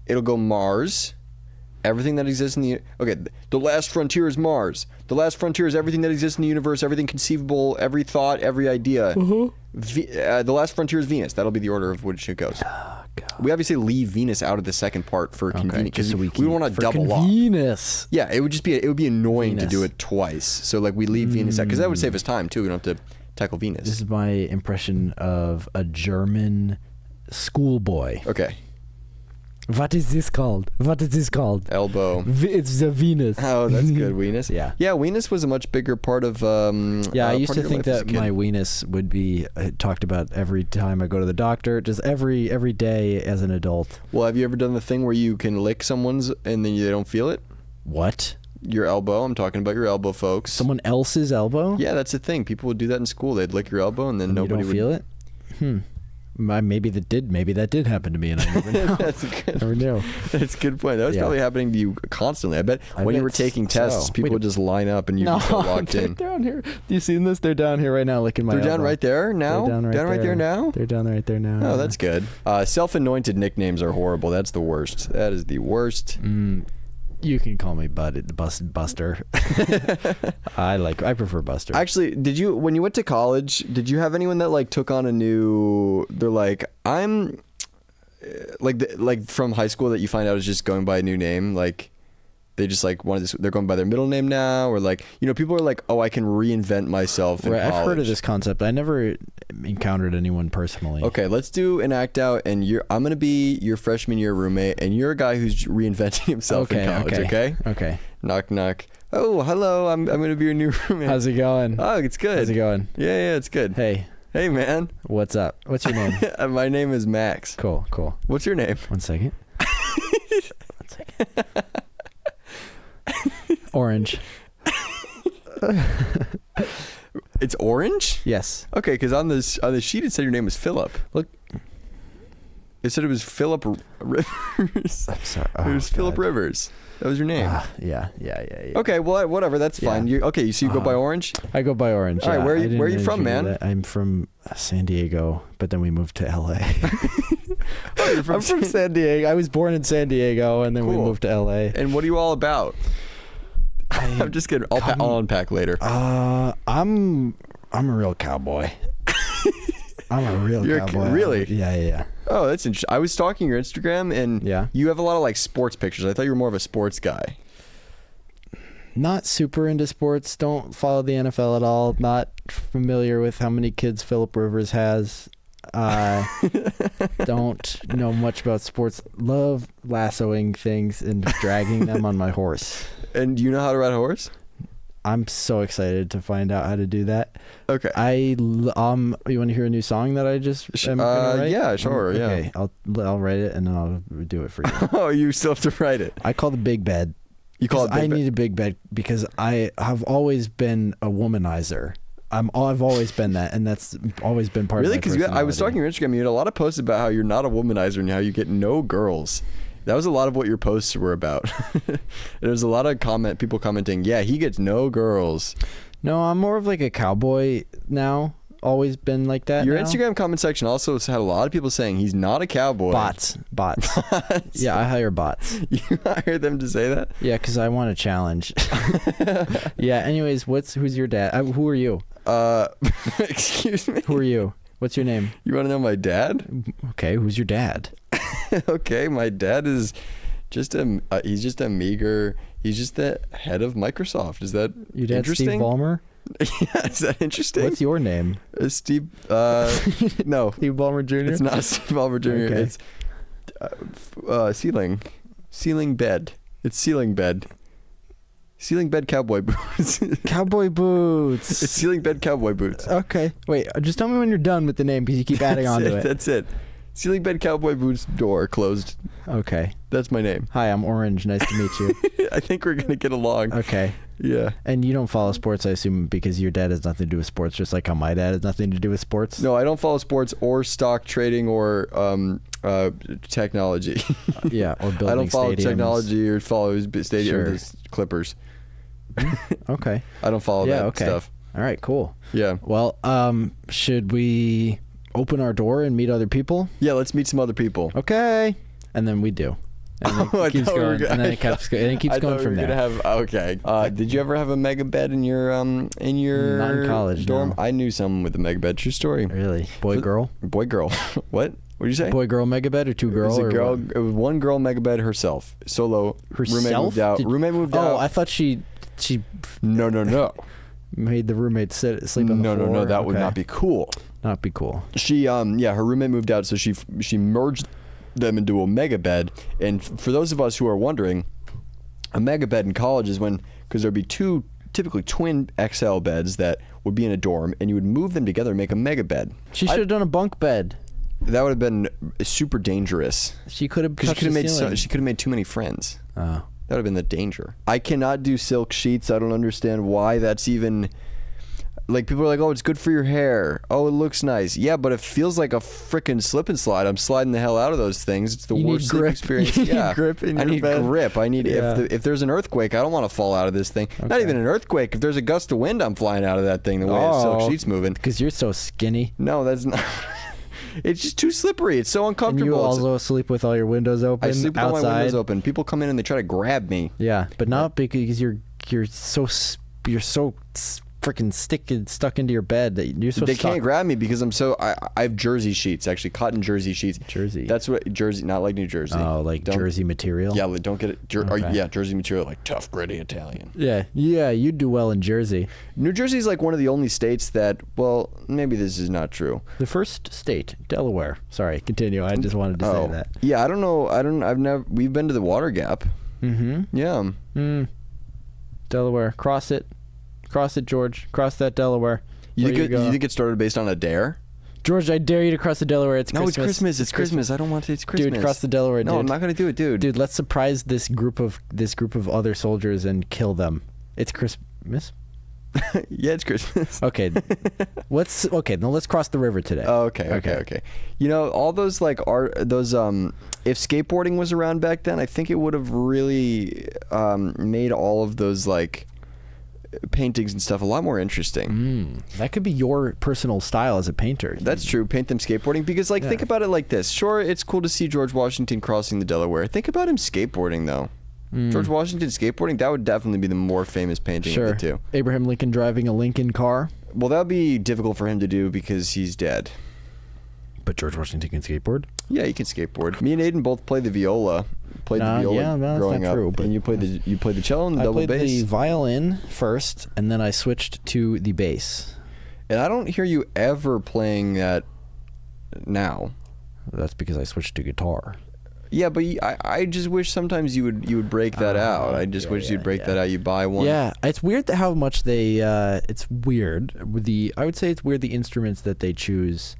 it'll go Mars. Everything that exists in the last frontier is Mars. The last frontier is everything that exists in the universe, everything conceivable, every thought, every idea. The last frontier is Venus. That'll be the order of which it goes. Oh, God. We obviously leave Venus out of the second part for convenience because so we want to for double up. Venus. Yeah, it would be annoying to Venus. do it twice. So like we leave Venus out because that would save us time too. We don't have to tackle Venus. This is my impression of a German schoolboy. Okay, What is this called? What is this called? elbow. It's the Venus. Oh, that's good. Venus. Yeah. Yeah, Venus was a much bigger part of. Yeah, I used part to of your think life as a that kid. my weenus would be talked about every time I go to the doctor, just every day as an adult. Well, have you ever done the thing where you can lick someone's and then they don't feel it? What? Your elbow. I'm talking about your elbow, folks. Someone else's elbow? Yeah, that's the thing. People would do that in school. They'd lick your elbow and then And nobody you don't would feel it? Maybe that did happen to me, and I never know. That's a good. Never knew. That's a good point. That was Yeah. probably happening to you constantly. I bet when you bet were taking so. tests, people Wait a- would just line up and you'd No, be so locked they're in. down here. Do you see this? They're down here right now, licking my They're down elbow. right there now. They're down right there now. They're down right there now. Oh, that's good. Self-anointed nicknames are horrible. That's the worst. That is the worst. You can call me Buster. I prefer Buster. Actually, when you went to college, did you have anyone that like took on a new? They're like, I'm like from high school that you find out is just going by a new name. Like they just like they're going by their middle name now, or like people are like, oh, I can reinvent myself in Right, college. I've heard of this concept. I never encountered anyone personally. Okay, let's do an act out, and I'm gonna be your freshman year roommate, and you're a guy who's reinventing himself in college. Okay. Okay. Knock knock. Oh, hello. I'm gonna be your new roommate. How's it going? Oh, it's good. How's it going? Yeah, it's good. Hey, Hey, man. what's up? What's your name? My name is Max. Cool. What's your name? 1 second. 1 second. Orange. It's Orange? Yes. Okay, because on the sheet it said your name was Philip. Look. It said it was Philip Rivers. I'm sorry. It was Philip Rivers. That was your name. Yeah. Okay, well, whatever. That's fine. Yeah. So you go by Orange? I go by Orange. All right, yeah. where are I you- didn't where are you from, introduce man? that. I'm from San Diego, but then we moved to LA. Oh, you're I'm from San Diego. I was born in San Diego, and then we Cool. moved to LA. And what are you all about? I'm just kidding. I'll unpack later. I'm a real cowboy. I'm a real You're cowboy. really? Yeah. Oh, that's interesting. I was stalking your Instagram, and Yeah. you have a lot of like sports pictures. I thought you were more of a sports guy. Not super into sports. Don't follow the NFL at all. Not familiar with how many kids Philip Rivers has. Don't know much about sports. Love lassoing things and dragging them on my horse. And do you know how to ride a horse? I'm so excited to find out how to do that. Okay. You want to hear a new song that I just am gonna write? yeah, sure, yeah. Okay, I'll write it and then I'll do it for you. Oh, you still have to write it. I call the big bed. You call it I big bed. need a big bed because I have always been a womanizer. I've always been that, and that's always been part Really? of my Because I was personality. stalking your Instagram. You had a lot of posts about how you're not a womanizer and how you get no girls. That was a lot of what your posts were about. There was a lot of people commenting, yeah, he gets no girls. No, I'm more of like a cowboy now. always been like that? Your now? Instagram comment section also has had a lot of people saying he's not a cowboy. Bots. Yeah, I hire bots. You hired them to say that? Yeah, because I want a challenge. Yeah. Anyways, who's your dad? Who are you? Excuse me. Who are you? What's your name? You want to know my dad? Okay, who's your dad? Okay, my dad is just he's just a meager. He's just the head of Microsoft. Is that Your dad's interesting? Steve Ballmer? Yeah, is that interesting? What's your name? Steve? No, Steve Ballmer Jr.? it's not Steve Ballmer Jr. Okay. It's ceiling bed. It's ceiling bed. Ceiling bed cowboy boots. Cowboy boots. It's ceiling bed cowboy boots. Okay. Wait, just tell me when you're done with the name because you keep adding on to it. That's it. Ceiling bed cowboy boots door closed. Okay. That's my name. Hi, I'm Orange. Nice to meet you. I think we're gonna get along. Okay. Yeah. And you don't follow sports, I assume, because your dad has nothing to do with sports, just like how my dad has nothing to do with sports? No, I don't follow sports or stock trading or technology. Yeah, or building I don't follow stadiums. technology or follow stadium Sure. the Clippers. Okay. I don't follow Yeah, that okay. stuff. All right, cool. Yeah. Well, should we open our door and meet other people? Yeah, let's meet some other people. Okay. And then we do. And then Oh, I it keeps thought we were going. gonna- And then it keeps I going thought we from were there. gonna have okay. Did you ever have a mega bed in your Not in college, dorm? no. I knew someone with a mega bed. True story. Really? Boy, For- girl? Boy, girl. What? What did you say? Boy, girl mega bed or two It girl? was a or girl. what? It was one girl mega bed herself. Solo. Roommate Herself? moved out. Did- Roommate moved Oh, out. I thought she No. made the roommate sleep on the No, floor. that would Okay. not be cool. Not be cool. She her roommate moved out, so she merged them into a mega bed. And for those of us who are wondering, a mega bed in college is because there'd be two typically twin XL beds that would be in a dorm, and you would move them together and make a mega bed. She should have done a bunk bed. That would have been super dangerous She could have because she touched could have the made ceiling. she could have made too many friends. Oh. That would have been the danger. I cannot do silk sheets. I don't understand why that's even. Like, people are like, oh, it's good for your hair. Oh, it looks nice. Yeah, but it feels like a freaking slip and slide. I'm sliding the hell out of those things. It's the You need worst sleep grip. experience. You need Yeah, grip in I your need bed. grip. I need Yeah. if there's an earthquake, I don't want to fall out of this thing. Not Okay. even an earthquake. If there's a gust of wind, I'm flying out of that thing. The way the silk sheet's moving. Because you're so skinny. No, that's not. It's just too slippery. It's so And uncomfortable. you It's- also sleep with all your windows open I sleep with all outside. my windows open. People come in and they try to grab me. Yeah, but not because you're so freaking stuck into your bed that you're so They stuck. can't grab me because I have jersey sheets, actually cotton jersey sheets. Jersey. That's what Jersey, not like New Jersey. Oh, like Don't- jersey material. Yeah, like, don't get it. Okay. Yeah, Jersey material, like tough, gritty Italian. Yeah, you do well in Jersey. New Jersey is like one of the only states that. Well, maybe this is not true. The first state, Delaware. Sorry, continue. I just wanted to say that. Yeah, I don't know. I've never. We've been to the Water Gap. Mm-hmm. Yeah. Delaware. Cross it, George. Cross that Delaware. You Where think, go. you think it started based on a dare? George, I dare you to cross the Delaware. It's No, Christmas. it's Christmas. It's Christmas. I don't want to. It's Christmas. Dude, cross the Delaware, No, dude. I'm not gonna do it, dude. Dude, let's surprise this group of other soldiers and kill them. It's Christmas. Yeah, it's Christmas. Okay, let's cross the river today. Oh, okay. You know, all those like those if skateboarding was around back then, I think it would have really made all of those like paintings and stuff a lot more interesting. That could be your personal style as a painter. That's true. Paint them skateboarding because like think about it like this. Sure, it's cool to see George Washington crossing the Delaware. Think about him skateboarding though. George Washington skateboarding, that would definitely be the more famous painting of the two. Abraham Lincoln driving a Lincoln car. Well, that would be difficult for him to do because he's dead. But George Washington can skateboard. Yeah, he can skateboard. Me and Aiden both played the viola. Played the Nah, viola yeah, no, that's growing not up. true, but- And you played the cello and the I double played bass. the violin first, and then I switched to the bass. And I don't hear you ever playing that now. That's because I switched to guitar. Yeah, but I just wish sometimes you would break that out. I just wish you'd break that out. You buy one. Yeah, it's weird how much they. It's weird with I would say it's weird the instruments that they choose.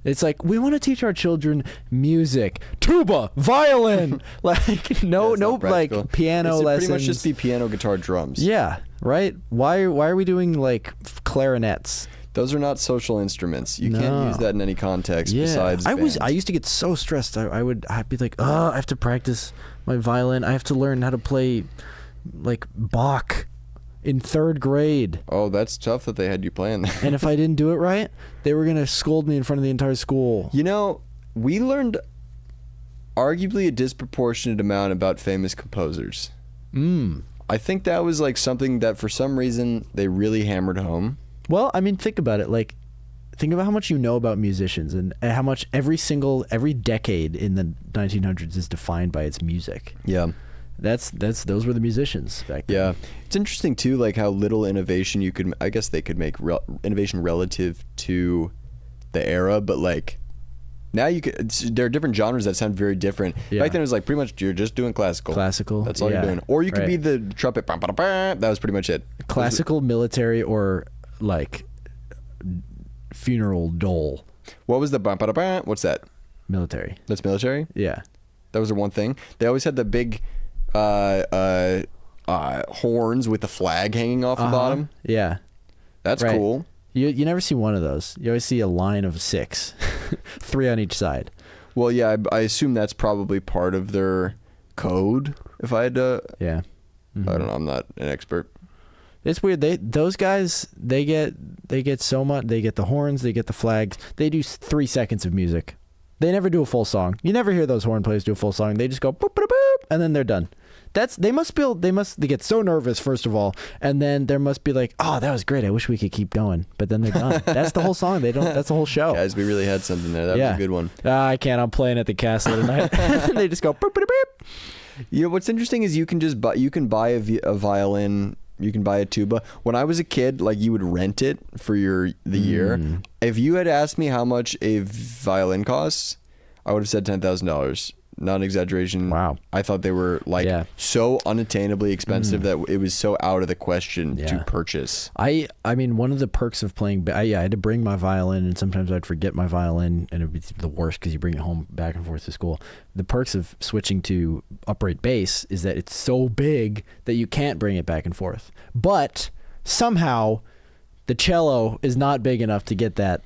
It's like we want to teach our children music, tuba, violin, like no It's not practical. like piano It's lessons. pretty much just be piano, guitar, drums. Yeah, right. Why are we doing like clarinets? Those are not social instruments. You No. can't use that in any context Yeah, besides. I band. used to get so stressed. I'd be like, oh, I have to practice my violin. I have to learn how to play like Bach. in 3rd grade. Oh, that's tough that they had you playing that. And if I didn't do it right, they were going to scold me in front of the entire school. You know, we learned arguably a disproportionate amount about famous composers. I think that was like something that for some reason they really hammered home. Well, I mean, think about it. Like, think about how much you know about musicians and how much every decade in the 1900s is defined by its music. Yeah. Those were the musicians back then. Yeah. It's interesting too, like how little innovation I guess they could make innovation relative to the era, but like now there are different genres that sound very different. Yeah. Back then it was like pretty much you're just doing classical. That's all you're doing. Or you could right. be the trumpet. That was pretty much it. Classical, military, or like funeral dole. What was the what's that? Military. That's military? Yeah. That was their one thing. They always had the big horns with the flag hanging off the bottom. Yeah. That's right. cool. You never see one of those. You always see a line of 6, 3 on each side. Well, yeah, I assume that's probably part of their code. If I had to, Yeah. Mm-hmm. I don't know. I'm not an expert. It's weird. Those guys they get so much. They get the horns. They get the flags. They do 3 seconds of music. They never do a full song. You never hear those horn players do a full song. They just go boop boop boop, and then they're done. They get so nervous first of all, and then there must be like, oh, that was great. I wish we could keep going, but then they're done. That's the whole song. That's the whole show. Guys, we really had something there. That was a good one. I can't. I'm playing at the castle tonight. They just go boop boop boop. You know what's interesting is you can buy a violin. You can buy a tuba. When I was a kid, like you would rent it for the year. If you had asked me how much a violin costs, I would have said $10,000. Not an exaggeration. Wow. I thought they were like so unattainably expensive that it was so out of the question to purchase. I mean, one of the perks of playing, I had to bring my violin, and sometimes I'd forget my violin, and it'd be the worst because you bring it home back and forth to school. The perks of switching to upright bass is that it's so big that you can't bring it back and forth. But somehow the cello is not big enough to get that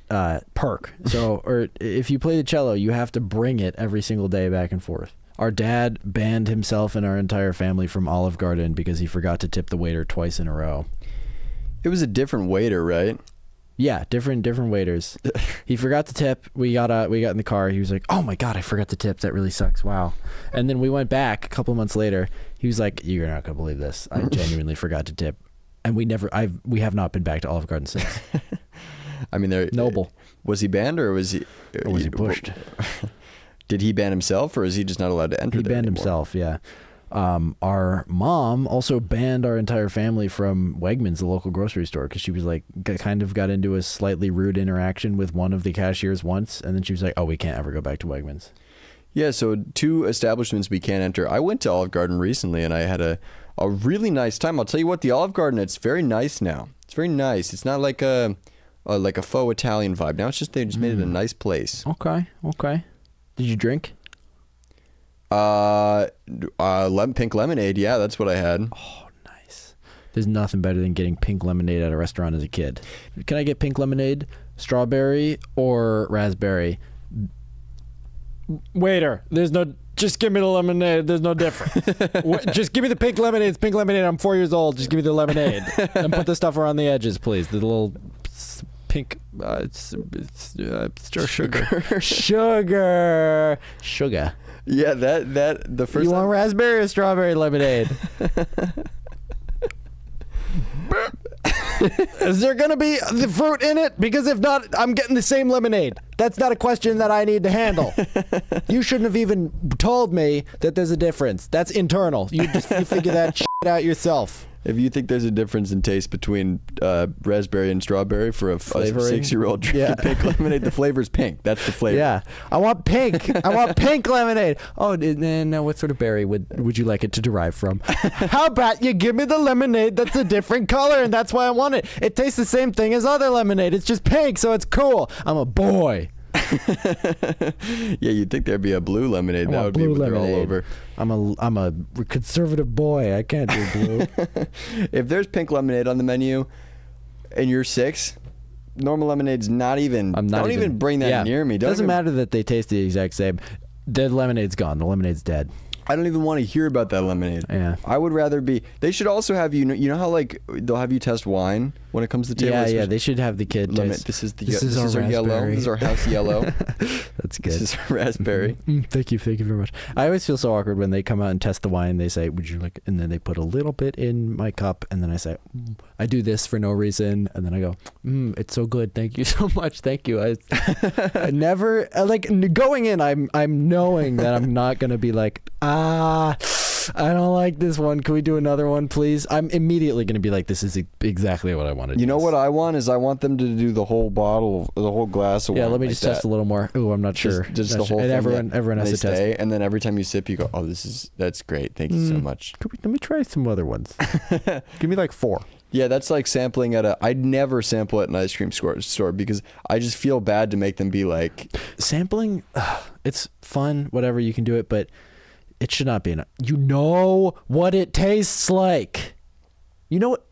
perk. So, or if you play the cello, you have to bring it every single day back and forth. Our dad banned himself and our entire family from Olive Garden because he forgot to tip the waiter twice in a row. It was a different waiter, right? Yeah, different waiters. He forgot to tip. We got in the car. He was like, "Oh my God, I forgot to tip. That really sucks. Wow." And then we went back a couple months later. He was like, "You're not gonna believe this. I genuinely forgot to tip." And we have not been back to Olive Garden since. I mean, Noble. Was he banned or was he pushed? Did he ban himself or is he just not allowed to enter? He banned himself. Yeah. Our mom also banned our entire family from Wegmans, the local grocery store, because she was like, kind of got into a slightly rude interaction with one of the cashiers once, and then she was like, "Oh, we can't ever go back to Wegmans." Yeah, so 2 establishments we can't enter. I went to Olive Garden recently and I had a really nice time. I'll tell you what, the Olive Garden, it's very nice now. It's very nice. It's not like a faux Italian vibe. Now it's just they just made it a nice place. Okay. Did you drink? Pink lemonade. Yeah, that's what I had. Oh, nice. There's nothing better than getting pink lemonade at a restaurant as a kid. Can I get pink lemonade, strawberry, or raspberry? Waiter, just give me the lemonade. There's no difference. Just give me the pink lemonade. It's pink lemonade. I'm 4 years old. Just give me the lemonade. And put the stuff around the edges, please. The little pink, it's sugar. Sugar. Yeah, that the first. You want raspberry or strawberry lemonade? Is there going to be the fruit in it? Because if not, I'm getting the same lemonade. That's not a question that I need to handle. You shouldn't have even told me that there's a difference. That's internal. You figure that shit out yourself. If you think there's a difference in taste between raspberry and strawberry for a 6-year-old drinking pink lemonade, the flavor's pink. That's the flavor. Yeah. I want pink. I want pink lemonade. Oh, now what sort of berry would you like it to derive from? How about you give me the lemonade that's a different color, and that's why I want it. It tastes the same thing as other lemonade. It's just pink, so it's cool. I'm a boy. Yeah, you'd think there'd be a blue lemonade. That would be what they're all over. I'm a conservative boy. I can't do blue. If there's pink lemonade on the menu and you're 6, normal lemonade's not even. Don't even bring that near me. Doesn't matter that they taste the exact same. The lemonade's gone. The lemonade's dead. I don't even want to hear about that lemonade. Yeah. I would rather be. They should also have you know how like they'll have you test wine when it comes to table. Yeah, they should have the kid taste. This is our our yellow. raspberry. This is our house yellow. That's good. This is raspberry. Thank you very much. I always feel so awkward when they come out and test the wine. They say, "Would you like?" And then they put a little bit in my cup, and then I say, "I do this for no reason," and then I go, "It's so good. Thank you so much. Thank you." I never like going in. I'm knowing that I'm not gonna be like, I don't like this one. Can we do another one, please? I'm immediately going to be like, this is exactly what I wanted. You know what I want is I want them to do the whole bottle, the whole glass of wine. Yeah, let me like just test a little more. Ooh, I'm not sure. Just Not the sure. whole And thing. everyone has to test. And then every time you sip, you go, oh, that's great. Thank you so much. Let me try some other ones. Give me like 4. Yeah, that's like sampling I'd never sample at an ice cream store because I just feel bad to make them be like. Sampling, it's fun, whatever, you can do it, but it should not be enough. You know what it tastes like. You know what?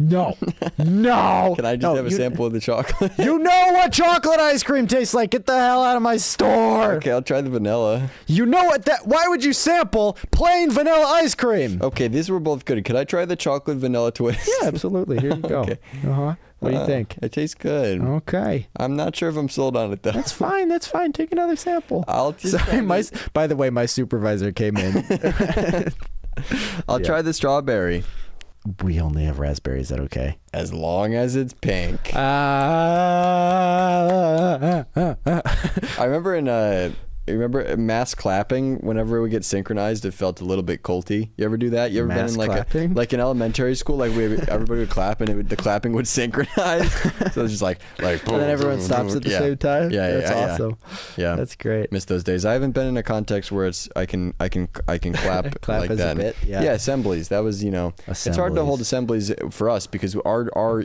No. No. Can I just have a sample of the chocolate? You know what chocolate ice cream tastes like. Get the hell out of my store. Okay, I'll try the vanilla. You know what why would you sample plain vanilla ice cream? Okay, these were both good. Could I try the chocolate vanilla twist? Yeah, absolutely. Here you go. Okay. Uh-huh. What do you think? It tastes good. Okay. I'm not sure if I'm sold on it though. That's fine. That's fine. Take another sample. I'll just Sorry, by the way, my supervisor came in. I'll try the strawberry. We only have raspberry. Is that okay? As long as it's pink. I I remember mass clapping. Whenever it would get synchronized, it felt a little bit culty. You ever do that? You ever Mass been in clapping? like in elementary school? Like everybody would clap and the clapping would synchronize. So it's just like and then everyone stops at the same time. Yeah, That's awesome. Yeah, That's great. Miss those days. I haven't been in a context where I can clap Clap like as that. a bit. Yeah. Assemblies. That was it's hard to hold assemblies for us because our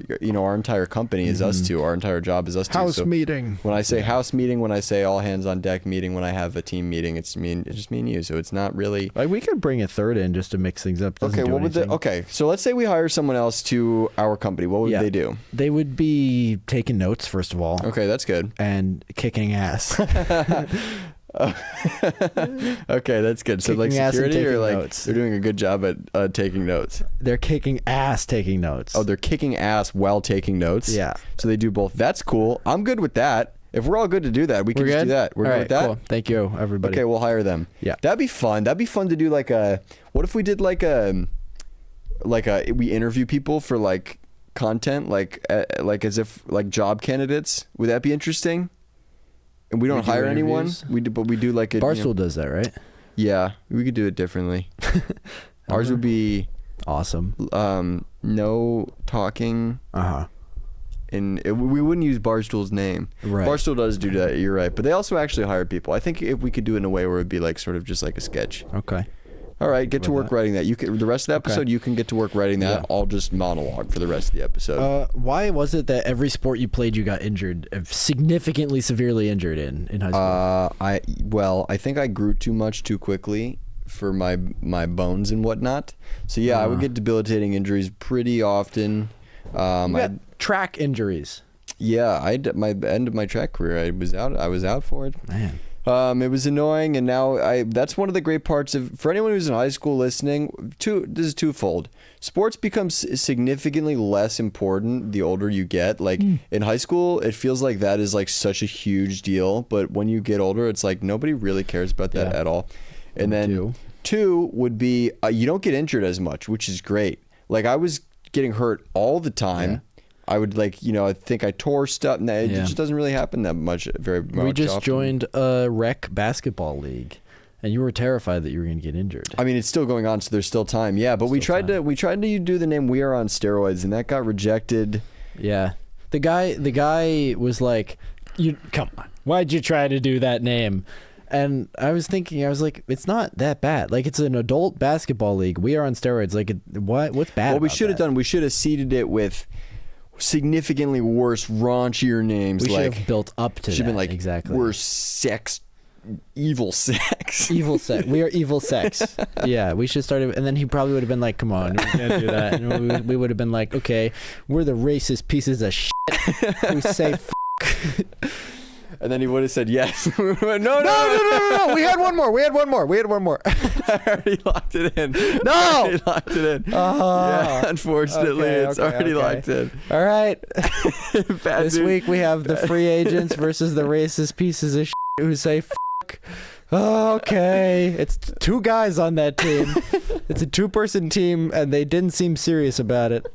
entire company is us two. Our entire job is us two. House So meeting. when I say house meeting, when I say all hands on deck meeting, when I have a team meeting, it's just me and you. So it's not really. Like we could bring a third in just to mix things up. Doesn't Okay, do what would anything. so let's say we hire someone else to our company. What would they do? They would be taking notes first of all. Okay, that's good. And kicking ass. Okay, that's good. So like Kicking ass and security or taking like notes. they're doing a good job at taking notes. They're kicking ass taking notes. Oh, they're kicking ass while taking notes. Yeah. So they do both. That's cool. I'm good with that. If we're all good to do that, we can We're just good? do that. We're All good right, with that. cool. Thank you, everybody. Okay, we'll hire them. Yeah. That'd be fun. That'd be fun to do like what if we did we interview people for like content like as if like job candidates. Would that be interesting? And we don't do hire anyone. interviews? But we do like a Barstool does that, right? Yeah, we could do it differently. Ours would be Awesome. no talking. Uh-huh. And we wouldn't use Barstool's name. Right. Barstool does do that. You're right, but they also actually hire people. I think if we could do it in a way where it'd be like sort of just like a sketch. Okay. All right, get to work writing that. You can the rest of the episode. Okay. You can get to work writing that. Yeah. I'll just monologue for the rest of the episode. Why was it that every sport you played you got injured, significantly severely injured in high school? I think I grew too much too quickly for my bones and whatnot. So yeah, I would get debilitating injuries pretty often. You got track injuries. Yeah, my end of my track career. I was out for it. Man. It was annoying, and now that's one of the great parts of for anyone who's in high school listening. This is twofold. Sports becomes significantly less important the older you get. Like in high school, it feels like that is like such a huge deal, but when you get older, it's like nobody really cares about that at all. And then two would be you don't get injured as much, which is great. Like I was getting hurt all the time. Yeah. I would I think I tore stuff. Nah, it just doesn't really happen that much. We just joined a rec basketball league, and you were terrified that you were going to get injured. I mean, it's still going on, so there's still time. Yeah, but we tried to do the name We Are on Steroids, and that got rejected. Yeah, the guy was like, "You come on, why'd you try to do that name?" And I was like, it's not that bad. Like, it's an adult basketball league. We Are on Steroids. Like, what's bad? What we should have done, we should have seeded it with significantly worse, raunchier names. We should have built up to that. Should have been like, exactly. We're evil sex. Evil sex. We are evil sex. Yeah, we should start it. And then he probably would have been like, come on, we can't do that. And we would have been like, okay, we're the racist pieces of shit who say And then he would have said yes. We went, no. No. We had one more. I already locked it in. No. I already locked it in. Yeah, unfortunately, it's already locked in. All right. Bad This dude. week we have the free agents versus the racist pieces of shit who say f***. Okay. It's two guys on that team. It's a two-person team, and they didn't seem serious about it.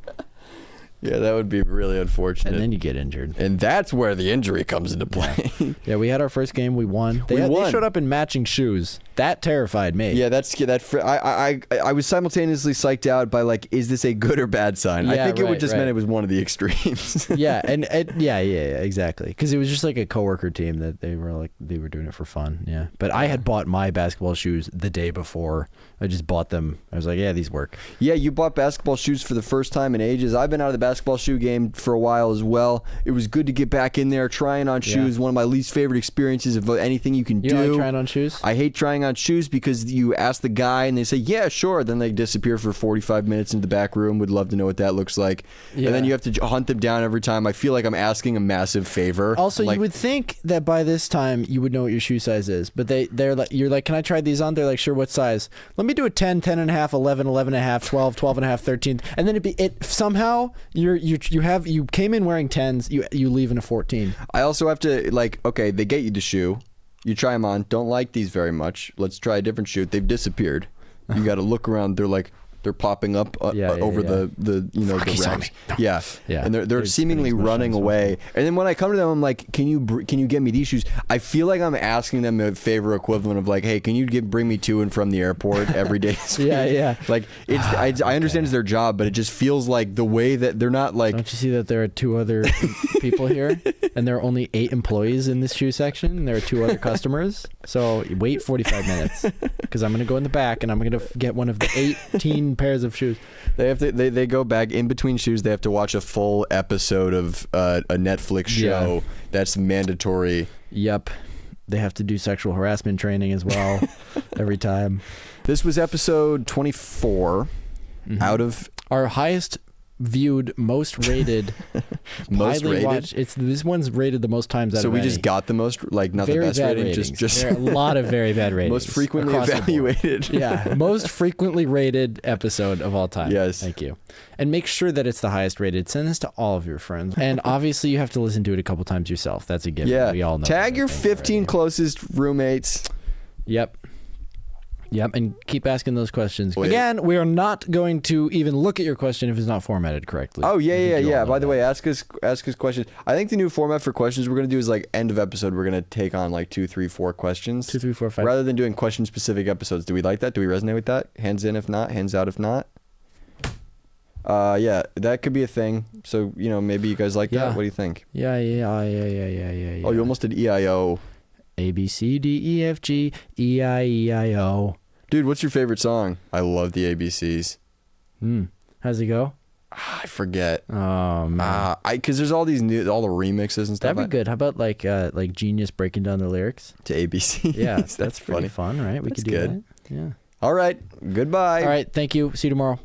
Yeah, that would be really unfortunate. And then you get injured. And that's where the injury comes into play. Yeah, we had our first game. We won. They won. showed up in matching shoes. That terrified me. Yeah, I was simultaneously psyched out by like, is this a good or bad sign? I Yeah, think it would right, just right. meant it was one of the extremes. Yeah, and yeah, exactly. Because it was just like a coworker team that they were doing it for fun. Yeah, but I had bought my basketball shoes the day before. I just bought them. I was like, yeah, these work. Yeah, you bought basketball shoes for the first time in ages. I've been out of the basketball shoe game for a while as well. It was good to get back in there. Trying on shoes, one of my least favorite experiences of anything you can do. You like trying on shoes? I hate trying on shoes because you ask the guy and they say, yeah, sure. Then they disappear for 45 minutes into the back room. Would love to know what that looks like. Yeah. And then you have to hunt them down every time. I feel like I'm asking a massive favor. Also, like, you would think that by this time you would know what your shoe size is, but they're like, you're like, can I try these on? They're like, sure, what size? Let me do a 10, 10 and a half, 11, 11 and a half, 12, 12 and a half, 13. And then it somehow you came in wearing 10s, you leave in a 14. I also have to, like, okay, they get you the shoe. You try them on. Don't like these very much. Let's try a different shoe. They've disappeared. You got to look around. They're popping up over the the racks. Yeah. And they're seemingly running away. And then when I come to them, I'm like, can you get me these shoes? I feel like I'm asking them a favor equivalent of like, hey, can you bring me to and from the airport every day? Yeah. Like I understand it's their job, but it just feels like the way that they're not like. Don't you see that there are two other people here, and there are only 8 employees in this shoe section, and there are 2 other customers. So wait 45 minutes because I'm gonna go in the back and I'm gonna get one of the 18 pairs of shoes. They have to. They go back in between shoes. They have to watch a full episode of a Netflix show. Yeah. That's mandatory. Yep. They have to do sexual harassment training as well every time. This was episode 24 out of Our highest viewed, most rated, most highly rated. watched. This one's rated the most times out So of we any. just got the most, like, not Very the best bad rating, ratings. just There are a lot of very bad ratings. most frequently across the board. evaluated. Yeah, most frequently rated episode of all time. Yes. Thank you. And make sure that it's the highest rated. Send this to all of your friends. And obviously, you have to listen to it a couple times yourself. That's a given. Yeah. We all know. Tag that your thing 15 already. closest roommates. Yep, and keep asking those questions. Wait. Again, we are not going to even look at your question if it's not formatted correctly. Oh I think you all yeah. know By the that. way, ask us questions. I think the new format for questions we're gonna do is like end of episode. We're gonna take on like 2, 3, 4 questions. 2, 3, 4, 5. Rather than doing question specific episodes. Do we like that? Do we resonate with that? Hands in if not, hands out if not. Yeah, that could be a thing. So, maybe you guys like Yeah. that. What do you think? Yeah. Oh, you almost did EIO. A, B, C, D, E, F, G, E, I, E, I, O. Dude, what's your favorite song? I love the ABCs. How's it go? I forget. Oh man, Because there's all the remixes and stuff. that'd be good. How about like Genius breaking down the lyrics? To ABC. Yeah, that's pretty funny. fun, right? We That's could do good. that. Yeah. All right. Goodbye. All right. Thank you. See you tomorrow.